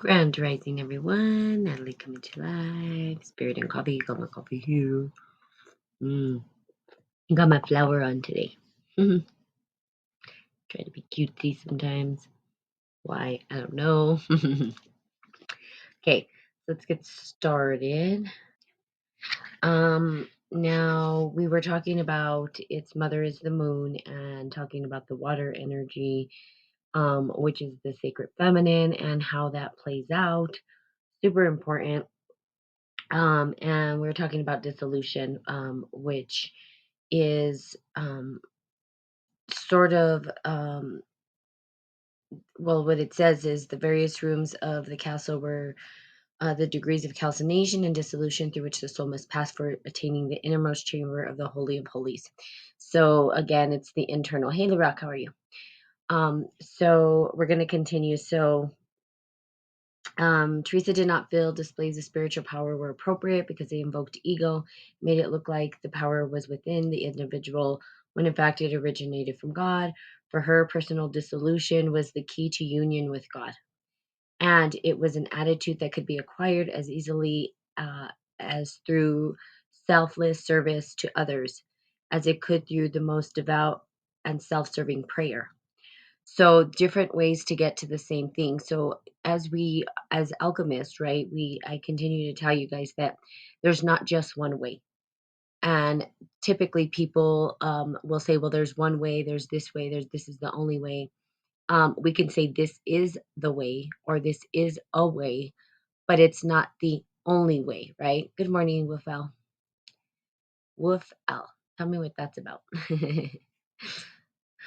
Grand rising, everyone. Natalie coming to live. Spirit and coffee. Got my coffee here. Got my flower on today. Try to be cutesy sometimes. Why? I don't know. Okay, let's get started. Now we were talking about its mother is the moon and talking about the water energy, which is the sacred feminine and how that plays out. Super important. And we were talking about dissolution, which is sort of, well, what it says is the various rooms of the castle were the degrees of calcination and dissolution through which the soul must pass for attaining the innermost chamber of the Holy of Holies. So, again, it's the internal. Hey, Larock, how are you? So, we're going to continue. So, Teresa did not feel displays of spiritual power were appropriate because they invoked ego, made it look like the power was within the individual when in fact it originated from God. For her, personal dissolution was the key to union with God. And it was an attitude that could be acquired as easily as through selfless service to others as it could through the most devout and self serving prayer. So different ways to get to the same thing. So as alchemists, right, I continue to tell you guys that there's not just one way. And typically people will say, well, there's one way, there's this way, this is the only way. We can say this is the way or this is a way, but it's not the only way, right? Good morning, Wolf L. Wolf L. Tell me what that's about.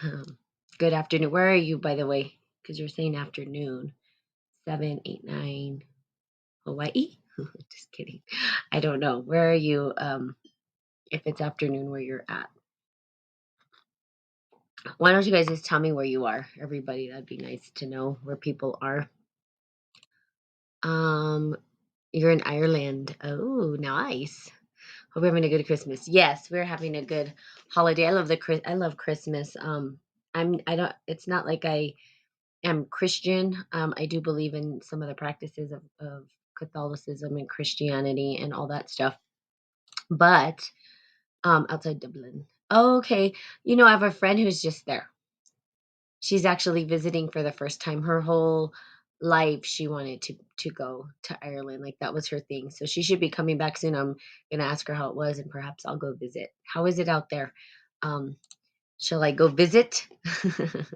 Um, Good afternoon. Where are you, by the way? Because you're saying afternoon. 7, 8, 9. Hawaii? Just kidding. I don't know. Where are you? If it's afternoon, where you're at. Why don't you guys just tell me where you are, everybody? That'd be nice to know where people are. Um, you're in Ireland. Oh, nice. Hope you're having a good Christmas. Yes, we're having a good holiday. I love Christmas. I don't. It's not like I am Christian. I do believe in some of the practices of Catholicism and Christianity and all that stuff. But outside Dublin. Oh, okay. I have a friend who's just there. She's actually visiting for the first time. Her whole life she wanted to go to Ireland. Like that was her thing. So she should be coming back soon. I'm gonna ask her how it was and perhaps I'll go visit. How is it out there? Um, shall I go visit? I'm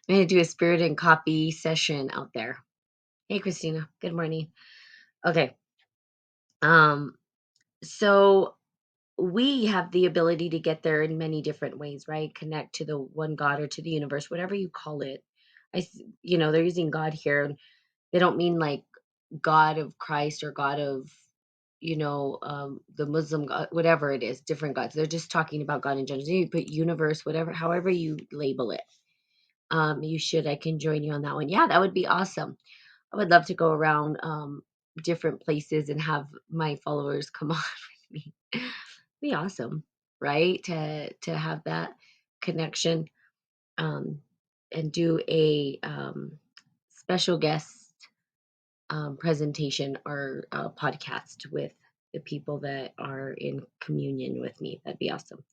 gonna do a spirit and copy session out there. Hey Christina, good morning. Okay. Um, so we have the ability to get there in many different ways, right? Connect to the one God or to the universe, whatever you call it. They're using God here. And they don't mean like God of Christ or God of, the Muslim God, whatever it is, different gods. They're just talking about God in general. So you put universe, whatever, however you label it. I can join you on that one. Yeah, that would be awesome. I would love to go around different places and have my followers come on with me. Be awesome, right? To have that connection um, and do a special guest presentation or podcast with the people that are in communion with me. That'd be awesome.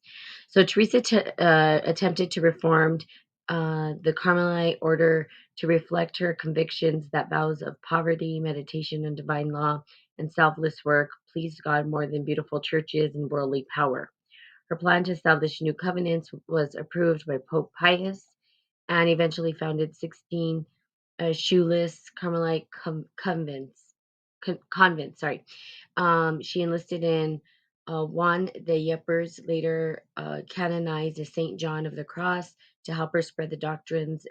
So Teresa attempted to reform the Carmelite order to reflect her convictions that vows of poverty, meditation, and divine law and selfless work pleased God more than beautiful churches and worldly power. Her plan to establish new covenants was approved by Pope Pius and eventually founded 16 shoeless Carmelite convents. Sorry. She enlisted in Juan de Yepers, later canonized as Saint John of the Cross, to help her spread the doctrines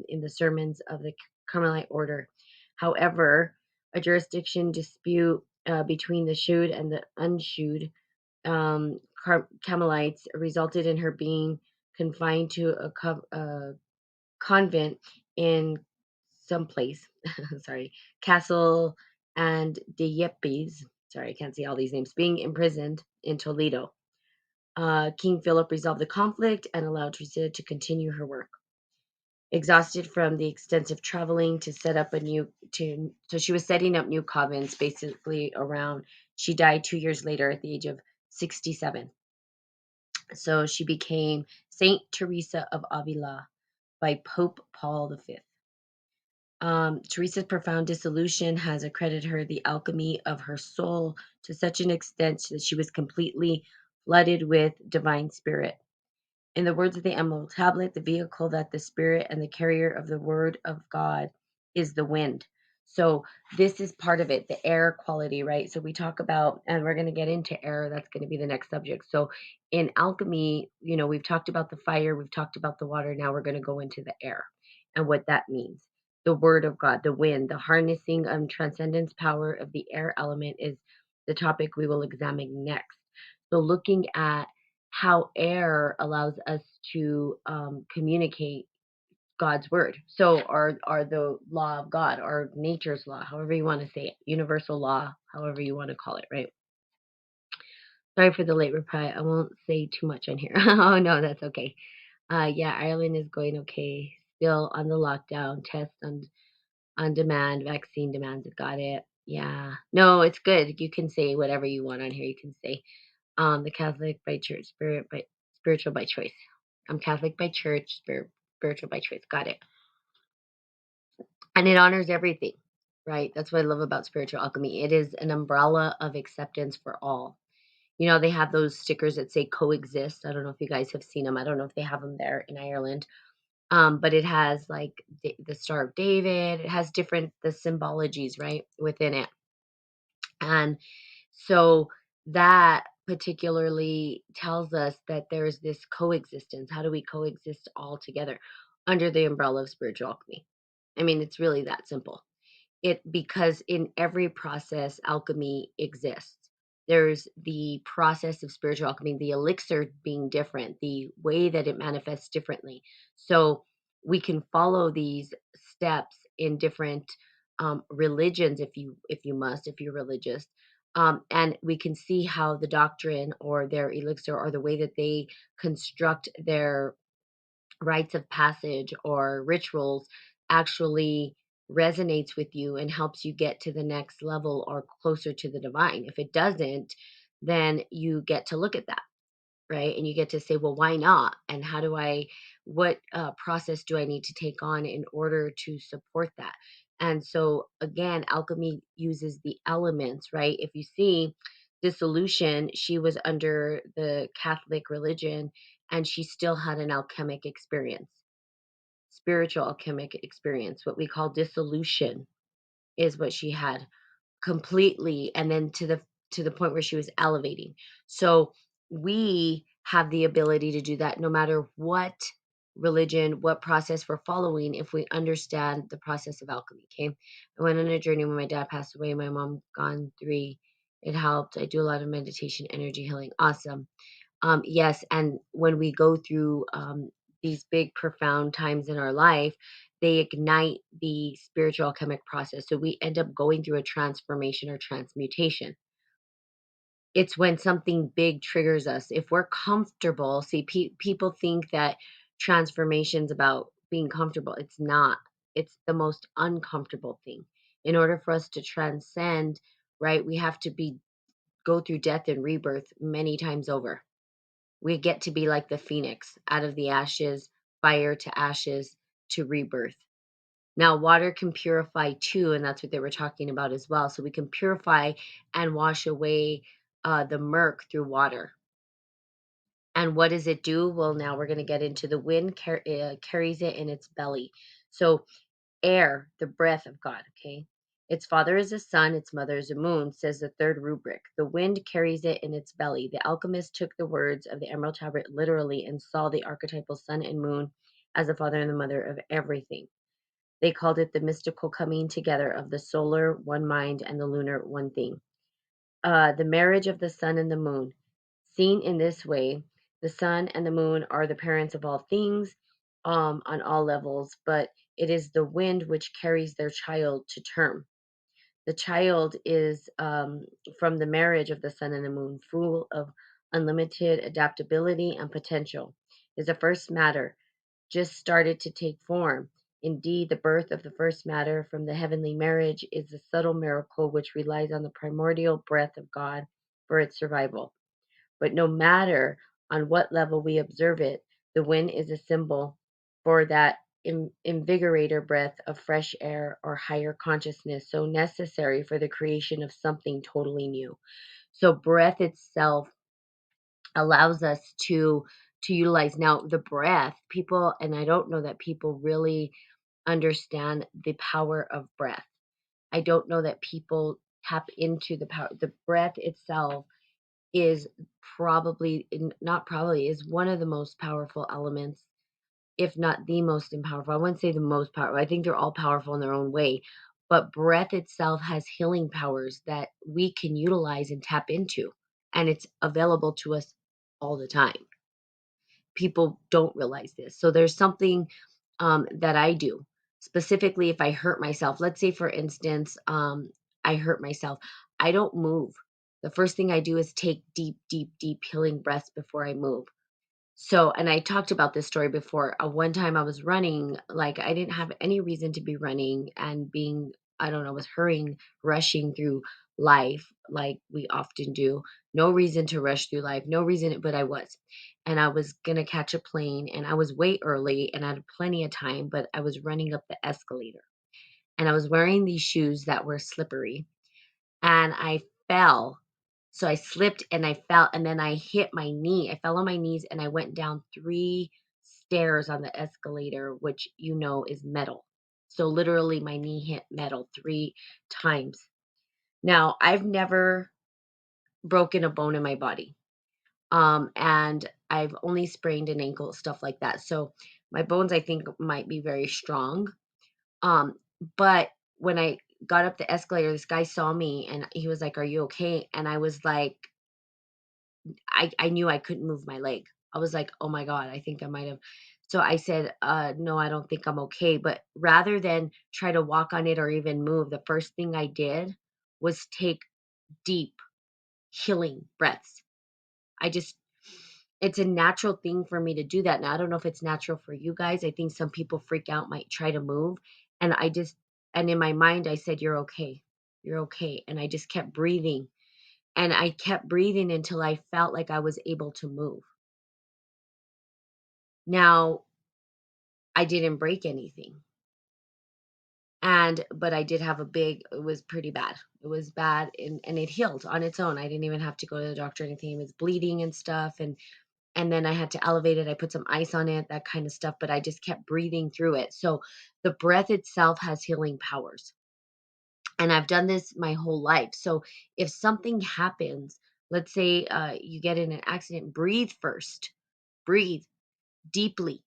in the sermons of the Carmelite order. However, a jurisdiction dispute between the shoed and the unshoed Carmelites resulted in her being confined to a convent in some place, sorry, Castle and de Yepes, sorry, I can't see all these names, being imprisoned in Toledo. King Philip resolved the conflict and allowed Teresa to continue her work. Exhausted from the extensive traveling to set up a so she was setting up new convents basically around, she died 2 years later at the age of 67. So she became Saint Teresa of Avila by Pope Paul V. Teresa's profound dissolution has accredited her the alchemy of her soul to such an extent that she was completely flooded with divine spirit. In the words of the Emerald Tablet, the vehicle that the spirit and the carrier of the word of God is the wind. So this is part of it, the air quality, right? So we talk about, and we're going to get into air. That's going to be the next subject. So in alchemy, we've talked about the fire, we've talked about the water. Now we're going to go into the air and what that means. The word of God, the wind, the harnessing of transcendence power of the air element is the topic we will examine next. So looking at how air allows us to communicate God's word. So, are the law of God, or nature's law, however you want to say it, universal law, however you want to call it, right? Sorry for the late reply. I won't say too much on here. Oh no, that's okay. Yeah, Ireland is going okay. Still on the lockdown, test on demand, vaccine demands. Got it. Yeah. No, it's good. You can say whatever you want on here. You can say the Catholic by church, spiritual by choice. I'm Catholic by church, spiritual by choice. Got it. And it honors everything, right? That's what I love about spiritual alchemy. It is an umbrella of acceptance for all. They have those stickers that say coexist. I don't know if you guys have seen them. I don't know if they have them there in Ireland. But it has like the Star of David. It has different the symbologies, right, within it. And so that particularly tells us that there's this coexistence. How do we coexist all together under the umbrella of spiritual alchemy? I mean, it's really that simple. Because in every process, alchemy exists. There's the process of spiritual alchemy, the elixir being different, the way that it manifests differently. So we can follow these steps in different religions, if you're religious, and we can see how the doctrine or their elixir or the way that they construct their rites of passage or rituals actually resonates with you and helps you get to the next level or closer to the divine. If it doesn't, then you get to look at that, right? And you get to say, well, why not? And what process do I need to take on in order to support that? And so, again, alchemy uses the elements, right? If you see dissolution, she was under the Catholic religion and she still had an alchemic experience, spiritual alchemic experience. What we call dissolution is what she had completely, and then to the point where she was elevating. So we have the ability to do that no matter what religion, what process we're following, if we understand the process of alchemy. Okay. I went on a journey when my dad passed away, my mom gone 3. It helped. I do a lot of meditation, energy healing. Awesome. Yes, and when we go through these big, profound times in our life, they ignite the spiritual alchemic process. So we end up going through a transformation or transmutation. It's when something big triggers us. If we're comfortable, see, people think that transformation's about being comfortable. It's not. It's the most uncomfortable thing. In order for us to transcend, right, we have to go through death and rebirth many times over. We get to be like the phoenix, out of the ashes, fire to ashes to rebirth. Now, water can purify too, and that's what they were talking about as well. So we can purify and wash away the murk through water. And what does it do? Well, now we're going to get into the wind carries it in its belly. So air, the breath of God, okay? Its father is a sun, its mother is a moon, says the third rubric. The wind carries it in its belly. The alchemist took the words of the Emerald Tablet literally and saw the archetypal sun and moon as the father and the mother of everything. They called it the mystical coming together of the solar, one mind, and the lunar, one thing. The marriage of the sun and the moon. Seen in this way, the sun and the moon are the parents of all things on all levels, but it is the wind which carries their child to term. The child is from the marriage of the sun and the moon, full of unlimited adaptability and potential. Is the first matter just started to take form. Indeed, the birth of the first matter from the heavenly marriage is a subtle miracle which relies on the primordial breath of God for its survival. But no matter on what level we observe it, the wind is a symbol for that invigorator breath of fresh air or higher consciousness, so necessary for the creation of something totally new. So breath itself allows us to utilize now the breath. People, and I don't know that people really understand the power of breath. I don't know that people tap into the power. The breath itself is not probably, is one of the most powerful elements, if not the most powerful. I wouldn't say the most powerful. I think they're all powerful in their own way. But breath itself has healing powers that we can utilize and tap into. And it's available to us all the time. People don't realize this. So there's something that I do specifically if I hurt myself. Let's say, for instance, I hurt myself. I don't move. The first thing I do is take deep, deep, deep healing breaths before I move. So, and I talked about this story before. One time I was running, like I didn't have any reason to be running and being, I don't know, was hurrying, rushing through life like we often do. No reason to rush through life, no reason, but I was. And I was going to catch a plane and I was way early and I had plenty of time, but I was running up the escalator and I was wearing these shoes that were slippery and I fell. So I slipped and I fell and then I hit my knee. I fell on my knees and I went down 3 stairs on the escalator, which is metal. So literally my knee hit metal 3 times. Now, I've never broken a bone in my body. And I've only sprained an ankle, stuff like that. So my bones, I think, might be very strong. Um, but when I got up the escalator, this guy saw me and he was like, "Are you okay?" And I was like, I knew I couldn't move my leg. I was like, "Oh my God, I think I might have." So I said, no, I don't think I'm okay. But rather than try to walk on it or even move, the first thing I did was take deep healing breaths. I just, it's a natural thing for me to do that. Now, I don't know if it's natural for you guys. I think some people freak out, might try to move. And and in my mind, I said, "You're okay. You're okay." And I just kept breathing. And I kept breathing until I felt like I was able to move. Now, I didn't break anything. But I did have it was pretty bad. It was bad and it healed on its own. I didn't even have to go to the doctor or anything. It was bleeding and stuff. And then I had to elevate it. I put some ice on it, that kind of stuff, but I just kept breathing through it. So the breath itself has healing powers. And I've done this my whole life. So if something happens, let's say you get in an accident, breathe first. Breathe deeply,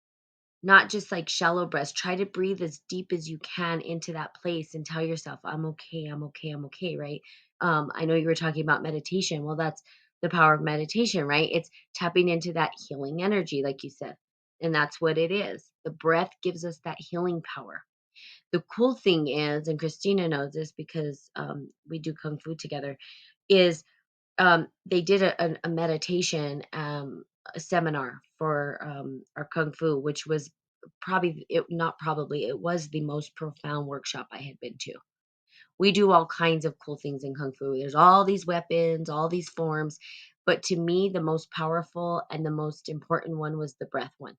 not just like shallow breaths. Try to breathe as deep as you can into that place and tell yourself, "I'm okay, I'm okay, I'm okay," right? I know you were talking about meditation. Well, that's the power of meditation, right? It's tapping into that healing energy, like you said. And that's what it is. The breath gives us that healing power. The cool thing is, and Christina knows this because we do Kung Fu together, is they did a meditation a seminar for our Kung Fu, which was not probably, it was the most profound workshop I had been to. We do all kinds of cool things in Kung Fu. There's all these weapons, all these forms. But to me, the most powerful and the most important one was the breath one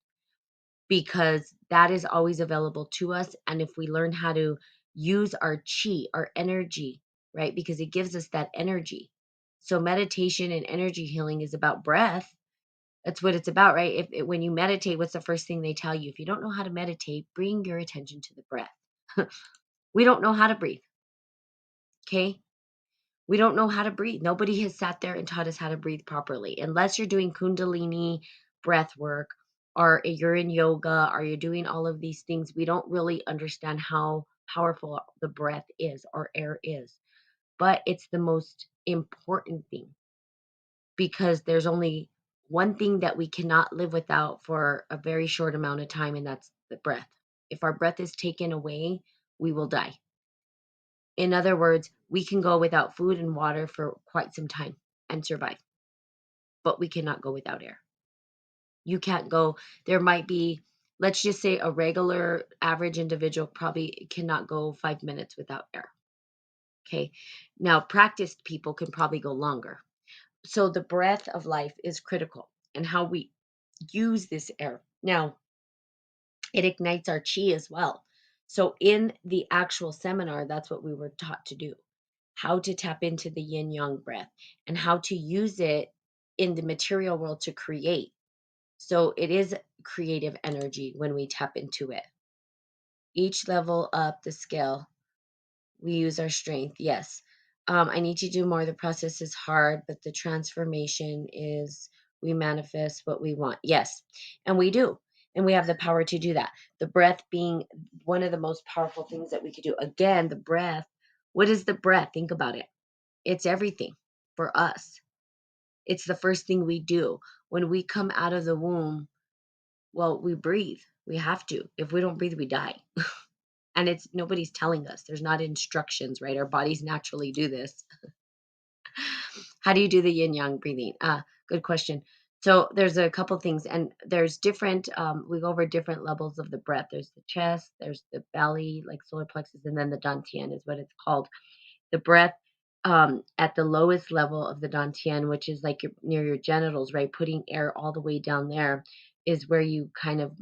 because that is always available to us. And if we learn how to use our chi, our energy, right? Because it gives us that energy. So meditation and energy healing is about breath. That's what it's about, right? When you meditate, what's the first thing they tell you? If you don't know how to meditate, bring your attention to the breath. We don't know how to breathe. Okay. We don't know how to breathe. Nobody has sat there and taught us how to breathe properly. Unless you're doing Kundalini breath work or you're in yoga or you're doing all of these things, we don't really understand how powerful the breath is or air is. But it's the most important thing because there's only one thing that we cannot live without for a very short amount of time, and that's the breath. If our breath is taken away, we will die. In other words, we can go without food and water for quite some time and survive, but we cannot go without air. You can't go. There might be let's just say a regular average individual probably cannot go 5 minutes without air. Okay. Now, practiced people can probably go longer. So, the breath of life is critical and how we use this air. Now, it ignites our chi as well. So, in the actual seminar, that's what we were taught to do, how to tap into the yin yang breath and how to use it in the material world to create. So, it is creative energy when we tap into it. Each level up the scale, we use our strength. Yes. I need to do more. The process is hard, but the transformation is we manifest what we want. Yes. And we do. And we have the power to do that. The breath being one of the most powerful things that we could do. Again, the breath. What is the breath? Think about it. It's everything for us. It's the first thing we do. When we come out of the womb, well, we breathe. We have to. If we don't breathe, we die. And it's nobody's telling us. There's not instructions, right? Our bodies naturally do this. How do you do the yin yang breathing? Good question. So there's a couple things, and there's different. We go over different levels of the breath. There's the chest, there's the belly, like solar plexus, and then the dantian is what it's called. The breath at the lowest level of the dantian, which is like near your genitals, right? Putting air all the way down there is where you kind of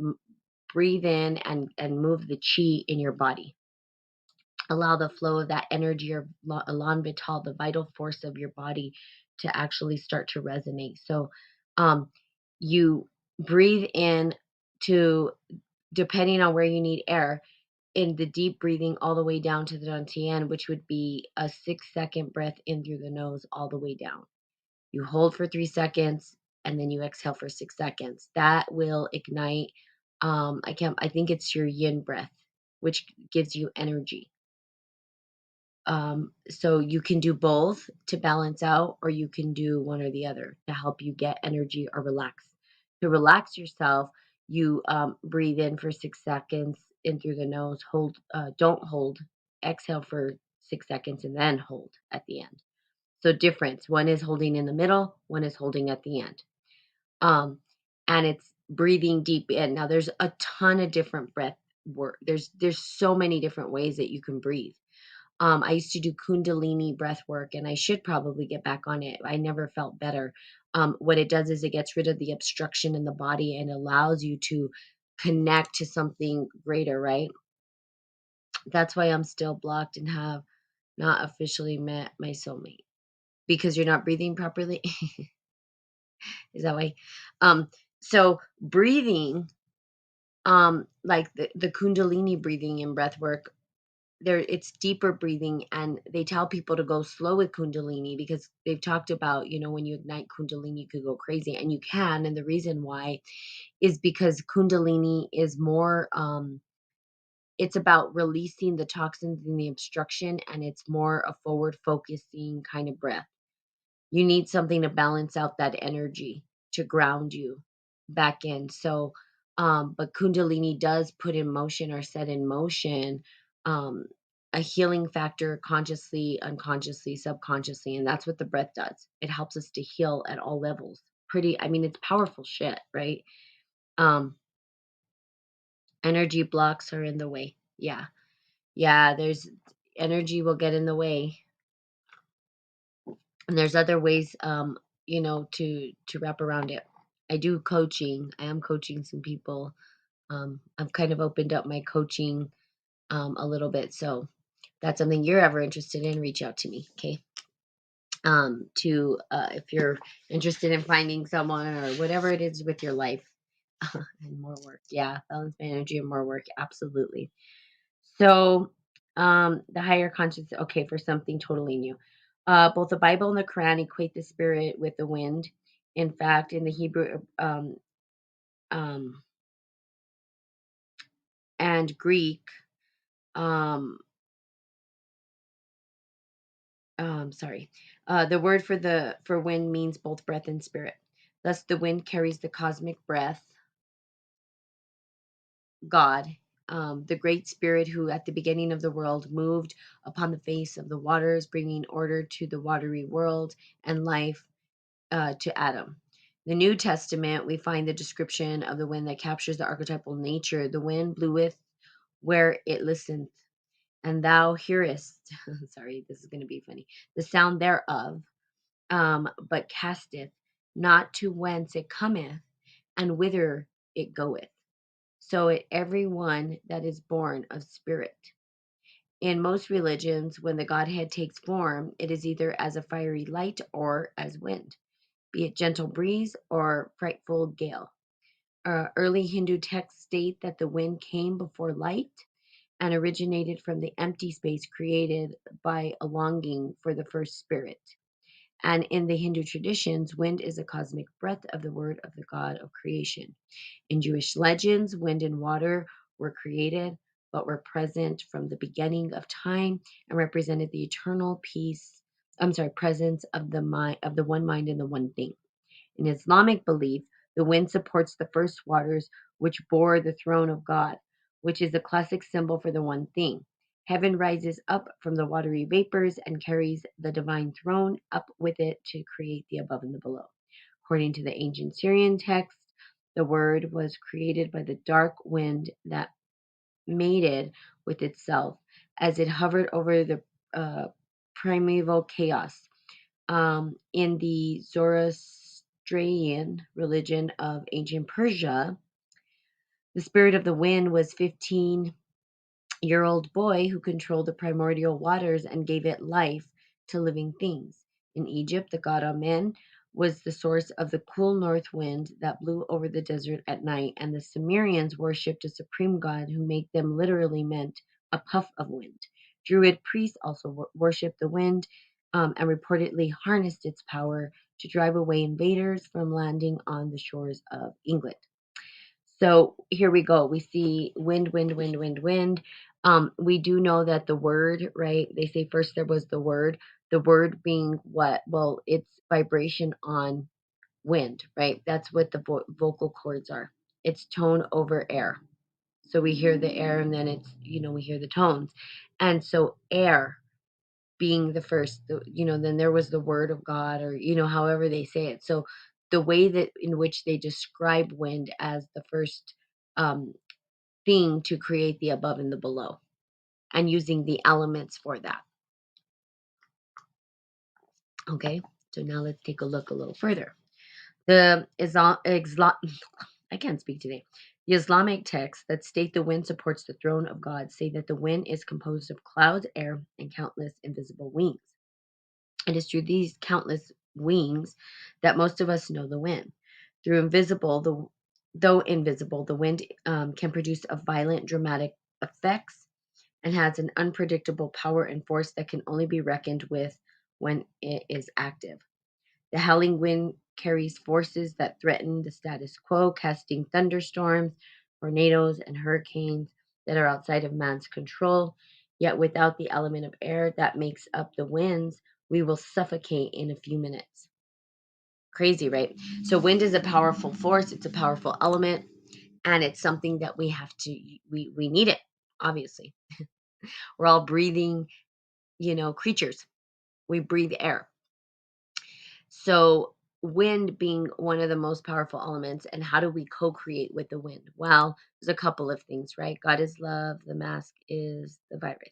breathe in and move the chi in your body, allow the flow of that energy or elan vital, the vital force of your body, to actually start to resonate. So um, you breathe in to, depending on where you need air, in the deep breathing all the way down to the dantian, which would be a 6-second breath in through the nose all the way down. You hold for 3 seconds and then you exhale for 6 seconds. That will ignite. I think it's your yin breath, which gives you energy. So you can do both to balance out, or you can do one or the other to help you get energy or relax. To relax yourself, you breathe in for 6 seconds in through the nose, hold, don't hold, exhale for 6 seconds, and then hold at the end. So difference. One is holding in the middle, one is holding at the end. Um, and it's breathing deep in. Now there's a ton of different breath work. There's so many different ways that you can breathe. I used to do Kundalini breath work, and I should probably get back on it. I never felt better. What it does is it gets rid of the obstruction in the body and allows you to connect to something greater, right? That's why I'm still blocked and have not officially met my soulmate, because you're not breathing properly. Is that why? Um, so breathing, like the Kundalini breathing and breath work, there it's deeper breathing, and they tell people to go slow with kundalini because they've talked about, when you ignite kundalini you could go crazy, and you can. And the reason why is because kundalini is more, it's about releasing the toxins and the obstruction, and it's more a forward focusing kind of breath. You need something to balance out that energy, to ground you back in. So, but Kundalini does put in motion or set in motion um, a healing factor consciously, unconsciously, subconsciously. And that's what the breath does. It helps us to heal at all levels. I mean, it's powerful shit, right? Um, Energy blocks are in the way. Yeah. Yeah. There's energy will get in the way, and there's other ways, to wrap around it. I do coaching. I am coaching some people. I've kind of opened up my coaching a little bit. So if that's something you're ever interested in, reach out to me. Okay. To If you're interested in finding someone or whatever it is with your life and more work. Yeah, balance my energy and more work. Absolutely. So, the higher conscious, okay, for something totally new. Both the Bible and the Quran equate the spirit with the wind. In fact, in the Hebrew um, and Greek, um, sorry, the word for wind means both breath and spirit. Thus, the wind carries the cosmic breath, God, the great spirit who at the beginning of the world moved upon the face of the waters, bringing order to the watery world and life to Adam. The New Testament, we find the description of the wind that captures the archetypal nature. The wind bloweth where it listens, and thou hearest, sorry, this is going to be funny, the sound thereof, but casteth not to whence it cometh, and whither it goeth. So it every one that is born of spirit. In most religions, when the Godhead takes form, it is either as a fiery light or as wind, be it gentle breeze or frightful gale. Early Hindu texts state that the wind came before light and originated from the empty space created by a longing for the first spirit. And in the Hindu traditions, wind is a cosmic breath of the word of the God of creation. In Jewish legends, wind and water were created, but were present from the beginning of time and represented the eternal presence of the mind, of the one mind and the one thing. In Islamic belief, the wind supports the first waters which bore the throne of God, which is a classic symbol for the one thing. Heaven rises up from the watery vapors and carries the divine throne up with it to create the above and the below. According to the ancient Syrian text, the word was created by the dark wind that mated with itself as it hovered over the uh, primeval chaos. In the Zoroastrian religion of ancient Persia, the spirit of the wind was 15-year-old boy who controlled the primordial waters and gave it life to living things. In Egypt, the god Amen was the source of the cool north wind that blew over the desert at night, and the Sumerians worshipped a supreme god who made them literally meant a puff of wind. Druid priests also worshipped the wind and reportedly harnessed its power to drive away invaders from landing on the shores of England. So here we go. We see wind, wind, wind, wind, wind. We do know that the word, right? They say first there was the word. The word being what? Well, it's vibration on wind, right? That's what the vocal cords are. It's tone over air. So we hear the air and then it's, we hear the tones. And so air being the first, then there was the word of God, or, however they say it. So the way that in which they describe wind as the first um, thing to create the above and the below, and using the elements for that. Okay, so now let's take a look a little further. The I can't speak today. The Islamic texts that state the wind supports the throne of God say that the wind is composed of clouds, air, and countless invisible wings. It is through these countless wings that most of us know the wind. Though invisible, the wind can produce a violent, dramatic effects and has an unpredictable power and force that can only be reckoned with when it is active. The howling wind carries forces that threaten the status quo, casting thunderstorms, tornadoes, and hurricanes that are outside of man's control. Yet without the element of air that makes up the winds, we will suffocate in a few minutes. Crazy, right? So wind is a powerful force, it's a powerful element, and it's something that we have to we need it, obviously. We're all breathing, creatures. We breathe air. So, wind being one of the most powerful elements, and how do we co create with the wind? Well, there's a couple of things, right? God is love, the mask is the virus.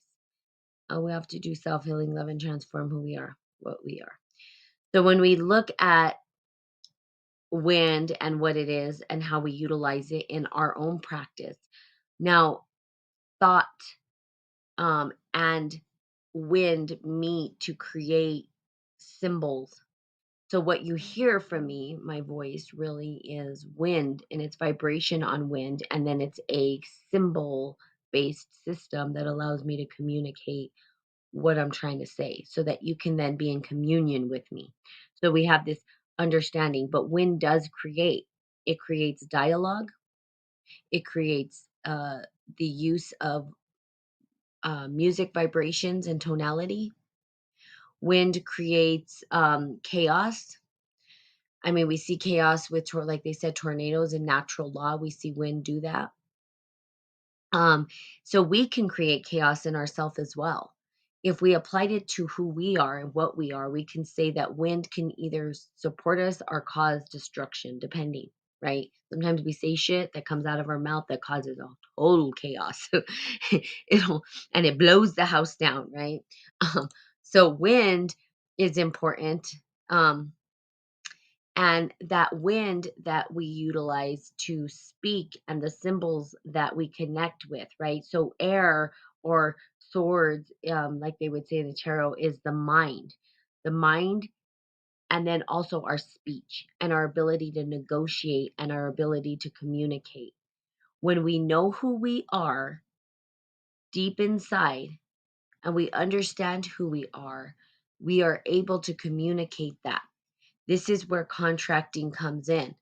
We have to do self healing, love, and transform who we are, what we are. So, when we look at wind and what it is and how we utilize it in our own practice, now thought and wind meet to create symbols. So what you hear from me, my voice really is wind and its vibration on wind, and then it's a symbol based system that allows me to communicate what I'm trying to say so that you can then be in communion with me. So we have this understanding, but wind does create. It creates dialogue. It creates the use of music vibrations and tonality. Wind creates chaos. I mean, we see chaos with, like they said, tornadoes and natural law. We see wind do that. Um, so we can create chaos in ourselves as well. If we applied it to who we are and what we are, we can say that wind can either support us or cause destruction, depending, right? Sometimes we say shit that comes out of our mouth that causes a total chaos. It'll and it blows the house down, right? Um, so wind is important. Um, and that wind that we utilize to speak and the symbols that we connect with, right? So air or swords, like they would say in the tarot, is the mind, and then also our speech and our ability to negotiate and our ability to communicate. When we know who we are deep inside and we understand who we are able to communicate that. This is where contracting comes in.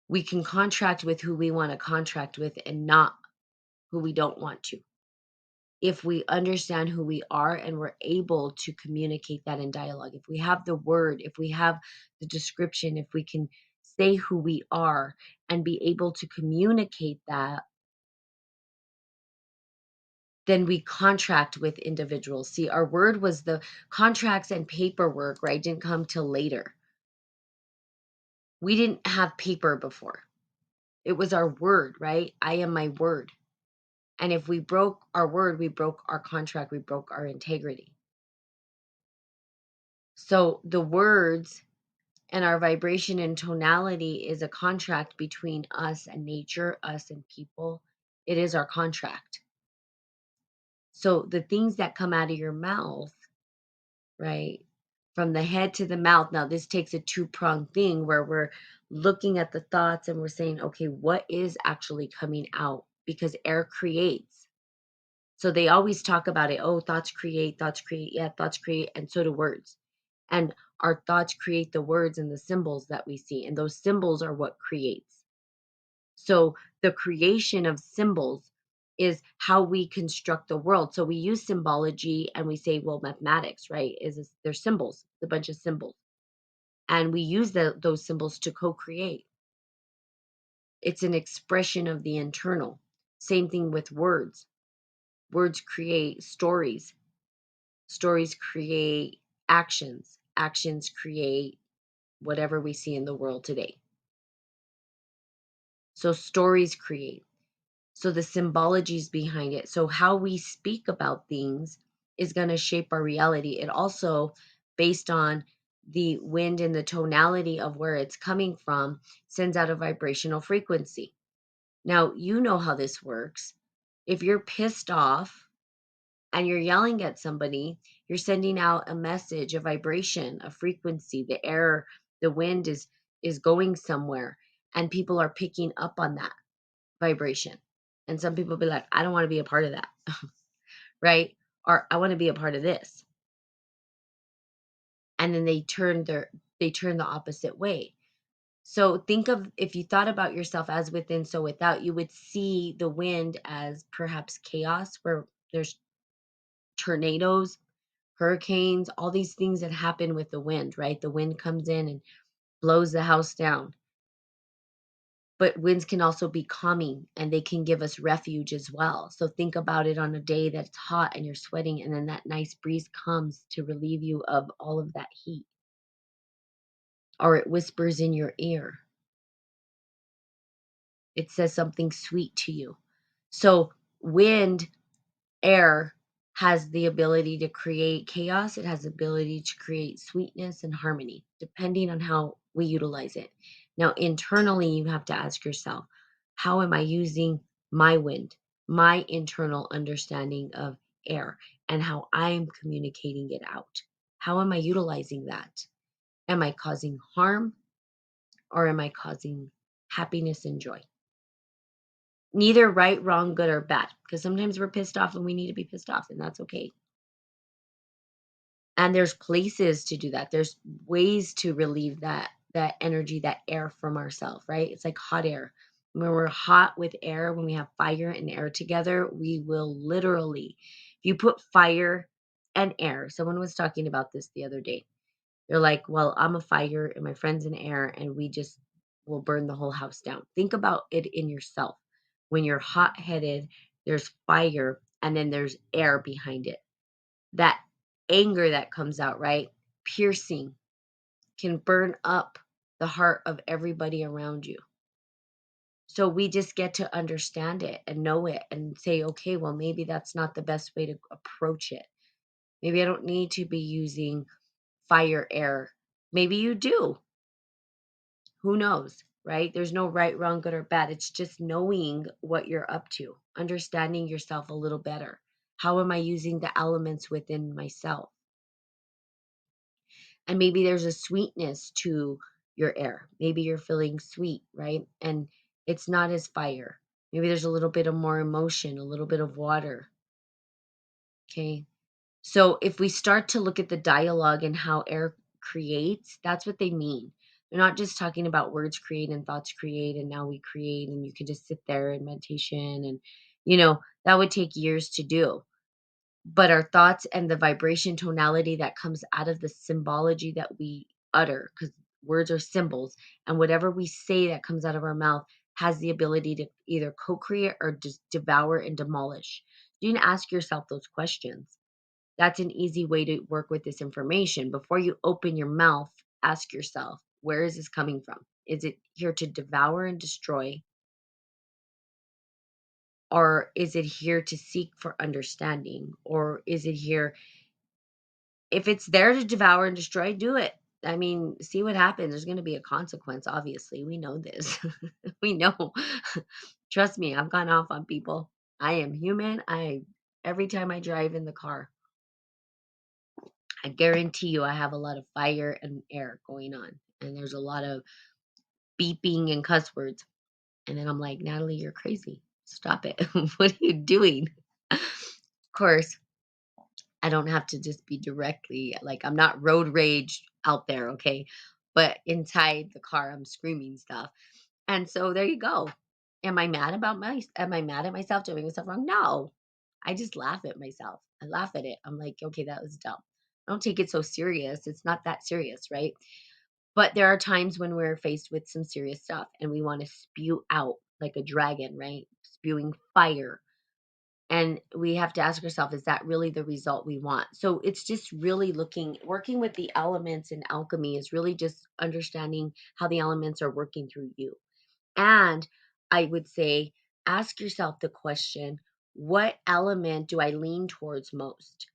We can contract with who we want to contract with and not who we don't want to. If we understand who we are and we're able to communicate that in dialogue, if we have the word, if we have the description, if we can say who we are and be able to communicate that, then we contract with individuals. See, our word was the contracts and paperwork, right? Didn't come till later. We didn't have paper before. It was our word, right? I am my word. And if we broke our word, we broke our contract, we broke our integrity. So the words and our vibration and tonality is a contract between us and nature, us and people. It is our contract. So the things that come out of your mouth, right, from the head to the mouth. Now, this takes a two-pronged thing where we're looking at the thoughts and we're saying, okay, what is actually coming out? Because air creates. So they always talk about it. Oh, thoughts create, thoughts create. Yeah, thoughts create. And so do words. And our thoughts create the words and the symbols that we see. And those symbols are what creates. So the creation of symbols is how we construct the world. So we use symbology and we say, well, mathematics, right? They're symbols, a bunch of symbols. And we use those symbols to co-create. It's an expression of the internal. Same thing with words. Words create stories. Stories create actions. Actions create whatever we see in the world today. So stories create. So the symbologies behind it. So how we speak about things is going to shape our reality. It also, based on the wind and the tonality of where it's coming from, sends out a vibrational frequency. Now, you know how this works. If you're pissed off and you're yelling at somebody, you're sending out a message, a vibration, a frequency. The air, the wind is going somewhere, and people are picking up on that vibration. And some people be like, I don't want to be a part of that, right? Or I want to be a part of this. And then they turn the opposite way. So think of, if you thought about yourself as within, so without, you would see the wind as perhaps chaos, where there's tornadoes, hurricanes, all these things that happen with the wind, right? The wind comes in and blows the house down. But winds can also be calming and they can give us refuge as well. So think about it on a day that's hot and you're sweating, and then that nice breeze comes to relieve you of all of that heat. Or it whispers in your ear. It says something sweet to you. So wind, air, has the ability to create chaos. It has the ability to create sweetness and harmony, depending on how we utilize it. Now, internally, you have to ask yourself, how am I using my wind, my internal understanding of air, and how I'm communicating it out? How am I utilizing that? Am I causing harm or am I causing happiness and joy? Neither right, wrong, good, or bad, because sometimes we're pissed off and we need to be pissed off, and that's okay. And there's places to do that. There's ways to relieve that energy, that air from ourselves, right? It's like hot air. When we're hot with air, when we have fire and air together, we will literally, if you put fire and air, someone was talking about this the other day. They're like, well, I'm a fire and my friend's an air, and we just will burn the whole house down. Think about it in yourself. When you're hot headed, there's fire and then there's air behind it. That anger that comes out, right? Piercing, can burn up the heart of everybody around you. So we just get to understand it and know it and say, okay, well, maybe that's not the best way to approach it. Maybe I don't need to be using fire, air. Maybe you do. Who knows, right? There's no right, wrong, good, or bad. It's just knowing what you're up to, understanding yourself a little better. How am I using the elements within myself? And maybe there's a sweetness to your air. Maybe you're feeling sweet, right? And it's not as fire. Maybe there's a little bit of more emotion, a little bit of water. Okay. So if we start to look at the dialogue and how air creates, that's what they mean. They're not just talking about words create and thoughts create and now we create and you can just sit there in meditation and that would take years to do. But our thoughts and the vibration tonality that comes out of the symbology that we utter, because words are symbols, and whatever we say that comes out of our mouth has the ability to either co-create or just devour and demolish. You can ask yourself those questions. That's an easy way to work with this information. Before you open your mouth, ask yourself, where is this coming from? Is it here to devour and destroy? Or is it here to seek for understanding? Or is it here, if it's there to devour and destroy, do it. I mean, see what happens. There's going to be a consequence, obviously. We know this. We know. Trust me, I've gone off on people. I am human. Every time I drive in the car, I guarantee you I have a lot of fire and air going on. And there's a lot of beeping and cuss words. And then I'm like, Natalie, you're crazy. Stop it. What are you doing? Of course, I don't have to just be directly like I'm not road rage out there, okay? But inside the car, I'm screaming stuff. And so there you go. Am I mad at myself doing myself wrong? No. I just laugh at myself. I laugh at it. I'm like, okay, that was dumb. I don't take it so serious. It's not that serious, right? But there are times when we're faced with some serious stuff and we want to spew out like a dragon, right? Spewing fire, and we have to ask ourselves, is that really the result we want? So it's just really working with the elements in alchemy is really just understanding how the elements are working through you. And I would say, ask yourself the question, what element do I lean towards most?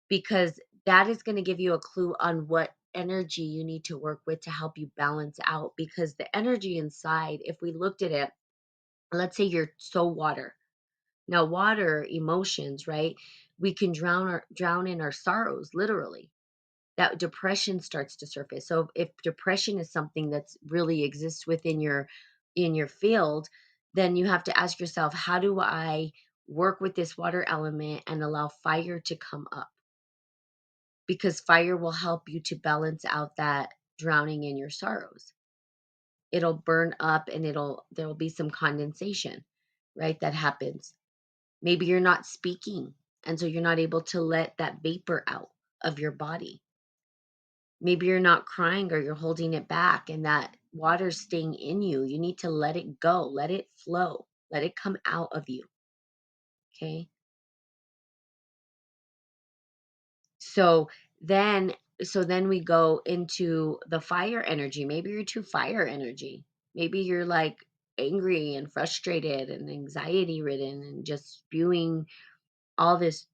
Because that is going to give you a clue on what energy you need to work with to help you balance out. Because the energy inside, if we looked at it, let's say you're so water. Now, water, emotions, right? We can drown in our sorrows, literally. That depression starts to surface. So if depression is something that's really exists within your field, then you have to ask yourself, how do I work with this water element and allow fire to come up? Because fire will help you to balance out that drowning in your sorrows. It'll burn up and there'll be some condensation, right? That happens. Maybe you're not speaking, and so you're not able to let that vapor out of your body. Maybe you're not crying or you're holding it back, and that water's staying in you. You need to let it go, let it flow, let it come out of you. Okay. So then, so then we go into the fire energy. Maybe you're too fire energy. Maybe you're like angry and frustrated and anxiety ridden and just spewing all this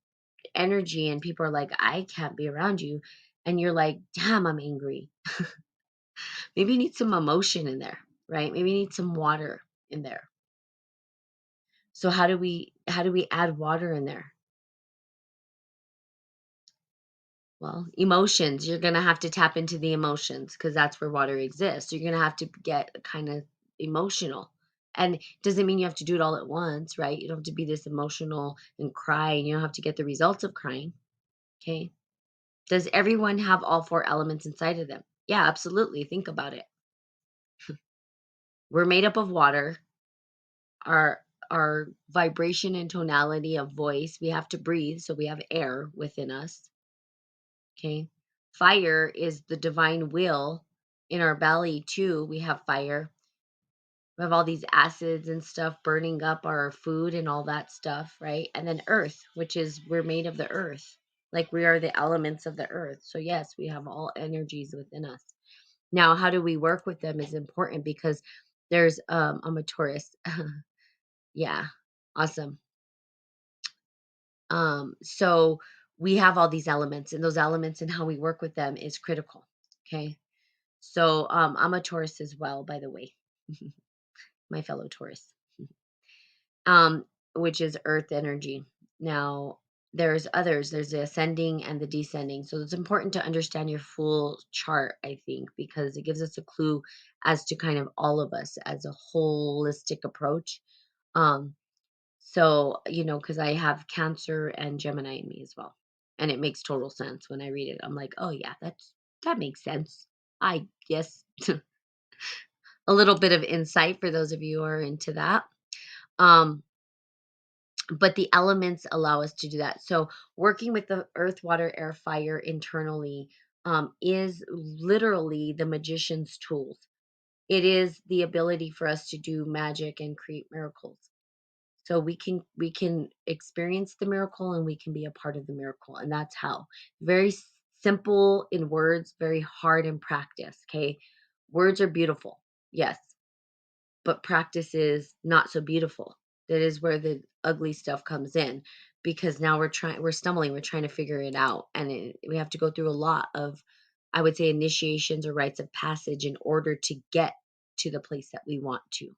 energy, and people are like, I can't be around you. And you're like, damn, I'm angry. Maybe you need some emotion in there, right? Maybe you need some water in there. So how do we add water in there? Well, emotions, you're going to have to tap into the emotions because that's where water exists. So you're going to have to get kind of emotional. And it doesn't mean you have to do it all at once, right? You don't have to be this emotional and cry, and you don't have to get the results of crying. Okay. Does everyone have all four elements inside of them? Yeah, absolutely. Think about it. We're made up of water. Our vibration and tonality of voice, we have to breathe, so we have air within us. Okay. Fire is the divine will in our belly too. We have fire. We have all these acids and stuff burning up our food and all that stuff, right? And then earth, which is we're made of the earth. Like we are the elements of the earth. So yes, we have all energies within us. Now, how do we work with them is important because there's I'm a Taurus. Yeah. Awesome. So we have all these elements, and those elements and how we work with them is critical. Okay. So I'm a Taurus as well, by the way. My fellow Taurus. um, which is earth energy. Now, there's others, there's the ascending and the descending. So it's important to understand your full chart, I think, because it gives us a clue as to kind of all of us as a holistic approach. Um, because I have Cancer and Gemini in me as well. And it makes total sense when I read it. I'm like, oh yeah, that makes sense. I guess a little bit of insight for those of you who are into that. Um, but the elements allow us to do that. So working with the earth, water, air, fire internally is literally the magician's tools. It is the ability for us to do magic and create miracles. So we can experience the miracle and we can be a part of the miracle, and that's how. Very simple in words, very hard in practice. Okay, words are beautiful, yes, but practice is not so beautiful. That is where the ugly stuff comes in, because now we're stumbling, we're trying to figure it out, and we have to go through a lot of, I would say, initiations or rites of passage in order to get to the place that we want to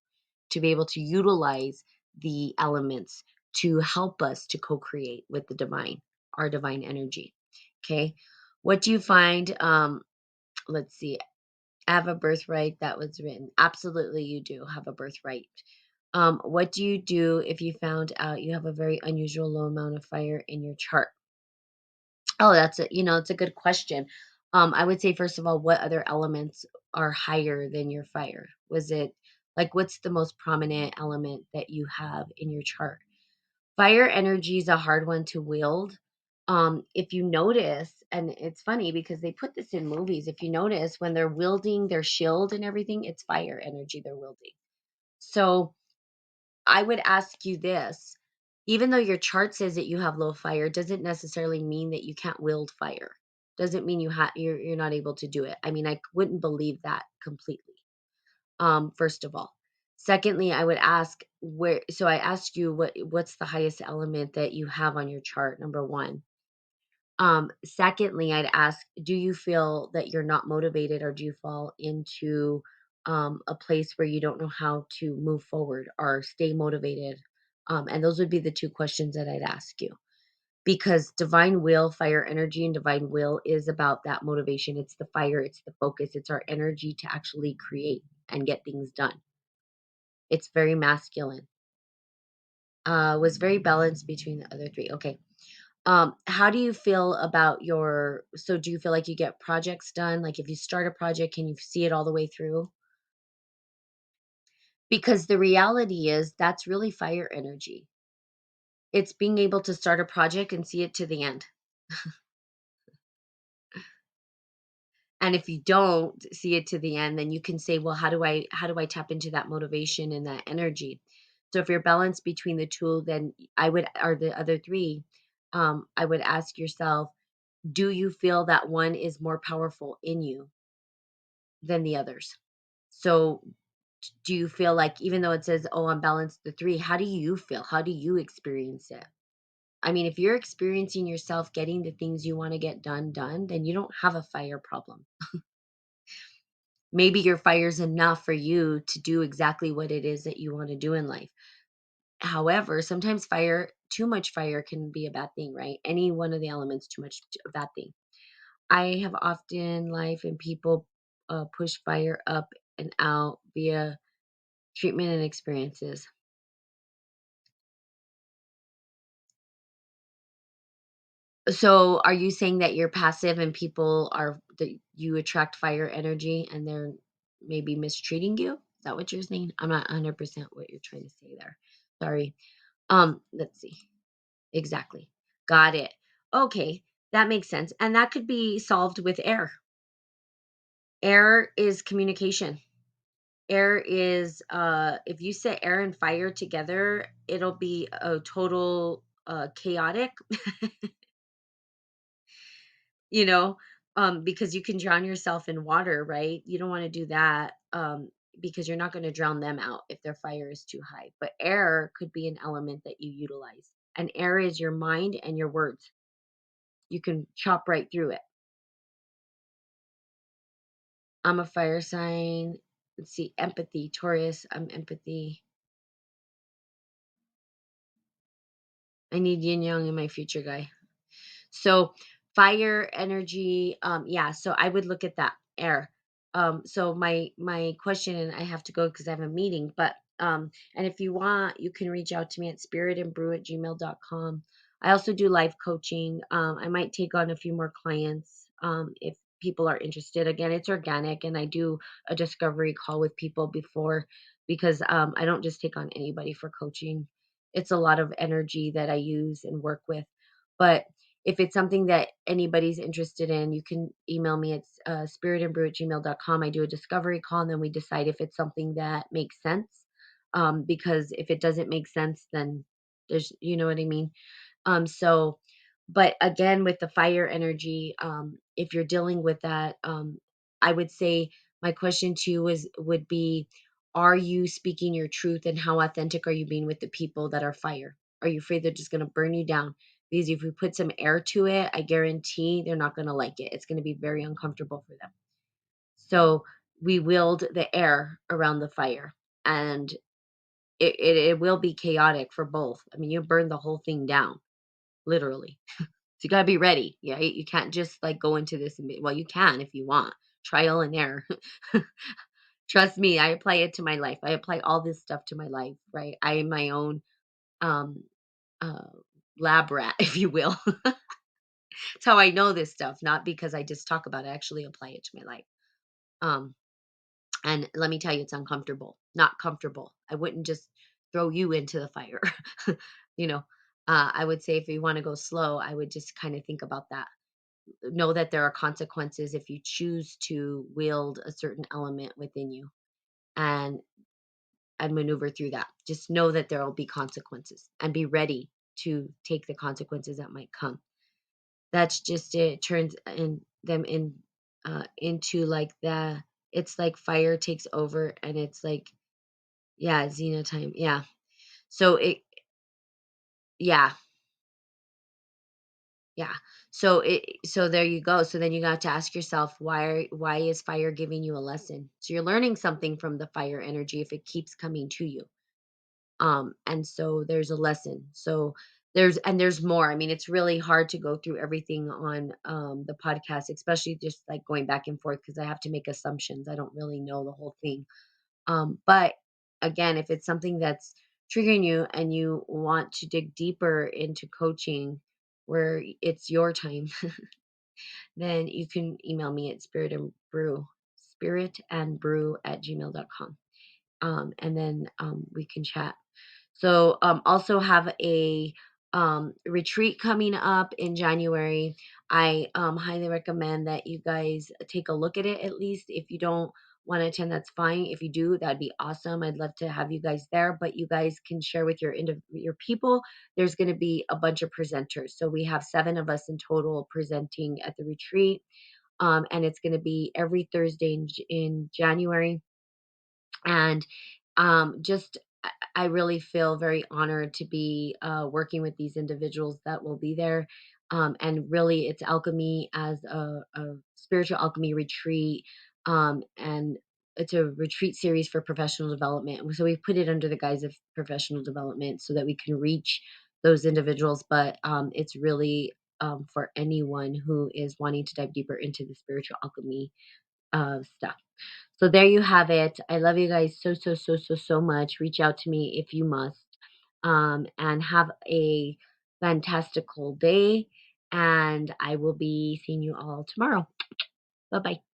be able to utilize the elements to help us to co-create with the divine, our divine energy. Okay, what do you find? Let's see. Have a birthright that was written. Absolutely, you do have a birthright. What do you do if you found out you have a very unusual low amount of fire in your chart? Oh, it's a good question. I would say first of all, what other elements are higher than your fire? Was it like what's the most prominent element that you have in your chart? Fire energy is a hard one to wield. If you notice, and it's funny because they put this in movies, if you notice when they're wielding their shield and everything, it's fire energy they're wielding. So I would ask you this. Even though your chart says that you have low fire, doesn't necessarily mean that you can't wield fire. Doesn't mean you're not able to do it. I mean, I wouldn't believe that completely. First of all. Secondly, I would ask where, so I asked you what's the highest element that you have on your chart, number one. Secondly, I'd ask, do you feel that you're not motivated, or do you fall into a place where you don't know how to move forward or stay motivated? And those would be the two questions that I'd ask you, because divine will, fire energy, and divine will is about that motivation. It's the fire, it's the focus, it's our energy to actually create and get things done. It's very masculine. Was very balanced between the other three. Okay. How do you feel about so do you feel like you get projects done? Like if you start a project, can you see it all the way through? Because the reality is that's really fire energy. It's being able to start a project and see it to the end. And if you don't see it to the end, then you can say, well, how do I tap into that motivation and that energy? So if you're balanced between the two, then or the other three, I would ask yourself, do you feel that one is more powerful in you than the others? So do you feel like, even though it says, oh, I'm balanced the three, how do you feel? How do you experience it? I mean, if you're experiencing yourself getting the things you want to get done, then you don't have a fire problem. Maybe your fire's enough for you to do exactly what it is that you want to do in life. However, sometimes too much fire can be a bad thing, right? Any one of the elements, too much, a bad thing. I have often life and people push fire up and out via treatment and experiences. So, are you saying that you're passive and that you attract fire energy and they're maybe mistreating you? Is that what you're saying? I'm not 100% what you're trying to say there. Sorry. Let's see. Exactly. Got it. Okay, that makes sense. And that could be solved with air. Air is communication. Air is if you set air and fire together, it'll be a total chaotic. you know, because you can drown yourself in water, right? You don't want to do that, because you're not going to drown them out if their fire is too high. But air could be an element that you utilize. And air is your mind and your words. You can chop right through it. I'm a fire sign. Let's see, empathy, Taurus. I'm empathy. I need yin yang in my future, guy. So fire energy, yeah, so I would look at that air. So my question, and I have to go because I have a meeting, but and if you want, you can reach out to me at spiritandbrew@gmail.com. I also do life coaching. I might take on a few more clients if people are interested. Again, it's organic, and I do a discovery call with people before, because I don't just take on anybody for coaching. It's a lot of energy that I use and work with. But if it's something that anybody's interested in, you can email me at spiritandbrew@gmail.com. I do a discovery call, and then we decide if it's something that makes sense. Because if it doesn't make sense, then there's, you know what I mean? So, but again, with the fire energy, if you're dealing with that, I would say my question to you would be, are you speaking your truth, and how authentic are you being with the people that are fire? Are you afraid they're just going to burn you down? Because if we put some air to it, I guarantee they're not going to like it. It's going to be very uncomfortable for them. So we wield the air around the fire, and it will be chaotic for both. I mean, you burn the whole thing down, literally. So you gotta be ready. Yeah, you can't just like go into this and be, well, you can if you want. Trial and error. Trust me, I apply it to my life. I apply all this stuff to my life, right? I am my own um uh lab rat, if you will. That's how I know this stuff, not because I just talk about it, I actually apply it to my life. Um and let me tell you, it's uncomfortable. Not comfortable. I wouldn't just throw you into the fire. you know, I would say if you want to go slow, I would just kind of think about that. Know that there are consequences if you choose to wield a certain element within you, and maneuver through that. Just know that there will be consequences, and be ready to take the consequences that might come. That's just it. Turns in them into like the, it's like fire takes over, and it's like, yeah, Xena time. Yeah. So it, yeah, yeah. So there you go. So then you got to ask yourself, why is fire giving you a lesson? So you're learning something from the fire energy if it keeps coming to you. And so there's a lesson. So there's more. I mean, it's really hard to go through everything on the podcast, especially just like going back and forth, because I have to make assumptions. I don't really know the whole thing. But again, if it's something that's triggering you and you want to dig deeper into coaching where it's your time, then you can email me at spiritandbrew@gmail.com. And then we can chat. So also have a retreat coming up in January. I highly recommend that you guys take a look at it at least. If you don't want to attend, that's fine. If you do, that'd be awesome. I'd love to have you guys there. But you guys can share with your people. There's going to be a bunch of presenters. So we have 7 of us in total presenting at the retreat. And it's going to be every Thursday in January. And just I really feel very honored to be working with these individuals that will be there. And really, it's alchemy as a spiritual alchemy retreat. And it's a retreat series for professional development. So we put it under the guise of professional development so that we can reach those individuals. But it's really for anyone who is wanting to dive deeper into the spiritual alchemy stuff. So there you have it. I love you guys so, so, so, so, so much. Reach out to me if you must. And have a fantastical day. And I will be seeing you all tomorrow. Bye bye.